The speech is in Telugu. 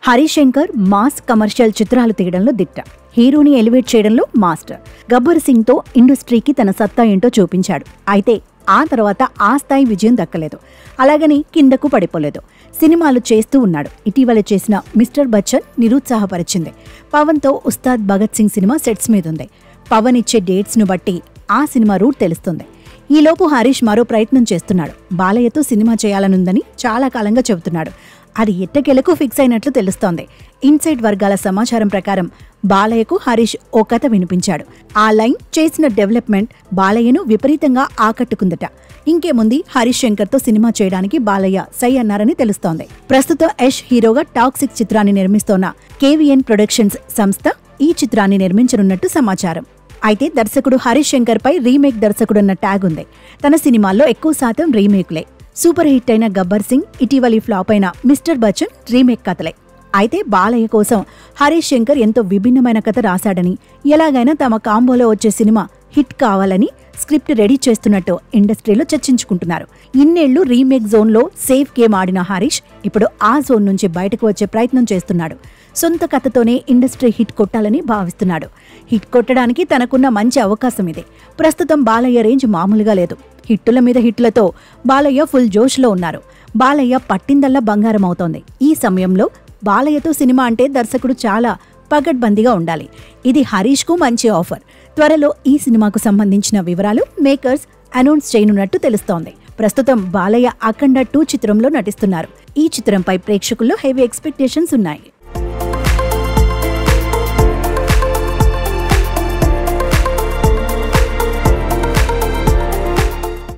హరీష్ శంకర్ మాస్ కమర్షియల్ చిత్రాలు తీయడంలో దిట్ట. హీరోని ఎలివేట్ చేయడంలో మాస్టర్. గబ్బర్ సింగ్ తో ఇండస్ట్రీకి తన సత్తా ఏంటో చూపించాడు. అయితే ఆ తర్వాత ఆ స్థాయి విజయం దక్కలేదు. అలాగని కిందకు పడిపోలేదు. సినిమాలు చేస్తూ ఉన్నాడు. ఇటీవల చేసిన మిస్టర్ బచ్చన్ నిరుత్సాహపరిచింది. పవన్తో ఉస్తాద్ భగత్ సింగ్ సినిమా సెట్స్ మీదుంది. పవన్ ఇచ్చే డేట్స్ను బట్టి ఆ సినిమా రూట్ తెలుస్తుంది. ఈలోపు హరీష్ మరో ప్రయత్నం చేస్తున్నాడు. బాలయ్యతో సినిమా చేయాలనుందని చాలా కాలంగా చెబుతున్నాడు. అది ఎట్టకేలకు ఫిక్స్ అయినట్లు తెలుస్తోంది. ఇన్సైడ్ వర్గాల సమాచారం ప్రకారం బాలయ్యకు హరీష్ ఓ కథ వినిపించాడు. ఆ లైన్ చేసిన డెవలప్మెంట్ బాలయ్యను విపరీతంగా ఆకట్టుకుందట. ఇంకేముంది, హరీష్ శంకర్తో సినిమా చేయడానికి బాలయ్య సై అన్నారని తెలుస్తోంది. ప్రస్తుతం యష్ హీరోగా టాక్సిక్ చిత్రాన్ని నిర్మిస్తోన్న కేవీఎన్ ప్రొడక్షన్స్ సంస్థ ఈ చిత్రాన్ని నిర్మించనున్నట్టు సమాచారం. అయితే దర్శకుడు హరీష్ శంకర్ పై రీమేక్ దర్శకుడన్న ట్యాగ్ ఉంది. తన సినిమాల్లో ఎక్కువ శాతం రీమేక్లే. సూపర్ హిట్ అయిన గబ్బర్ సింగ్, ఇటీవలి ఫ్లాప్ అయిన మిస్టర్ బచ్చన్ రీమేక్ కథలే. అయితే బాలయ్య కోసం హరీష్ శంకర్ ఎంతో విభిన్నమైన కథ రాశాడని, ఎలాగైనా తమ కాంబోలో వచ్చే సినిమా హిట్ కావాలని స్క్రిప్ట్ రెడీ చేస్తున్నట్టు ఇండస్ట్రీలో చర్చించుకుంటున్నారు. ఇన్నేళ్లు రీమేక్ జోన్లో సేఫ్ గేమ్ ఆడిన హరీష్ ఇప్పుడు ఆ జోన్ నుంచి బయటకు వచ్చే ప్రయత్నం చేస్తున్నాడు. సొంత కథతోనే ఇండస్ట్రీ హిట్ కొట్టాలని భావిస్తున్నాడు. హిట్ కొట్టడానికి తనకున్న మంచి అవకాశం ఇది. ప్రస్తుతం బాలయ్య రేంజ్ మామూలుగా లేదు. హిట్టుల మీద హిట్లతో బాలయ్య ఫుల్ జోష్లో ఉన్నారు. బాలయ్య పట్టిందల్లా బంగారం అవుతోంది. ఈ సమయంలో బాలయ్యతో సినిమా అంటే దర్శకుడు చాలా పగడ్బందీగా ఉండాలి. ఇది హరీష్కు మంచి ఆఫర్. త్వరలో ఈ సినిమాకు సంబంధించిన వివరాలు మేకర్స్ అనౌన్స్ చేయనున్నట్టు తెలుస్తోంది. ప్రస్తుతం బాలయ్య అఖండ 2 చిత్రంలో నటిస్తున్నారు. ఈ చిత్రంపై ప్రేక్షకుల్లో హెవీ ఎక్స్పెక్టేషన్స్ ఉన్నాయి.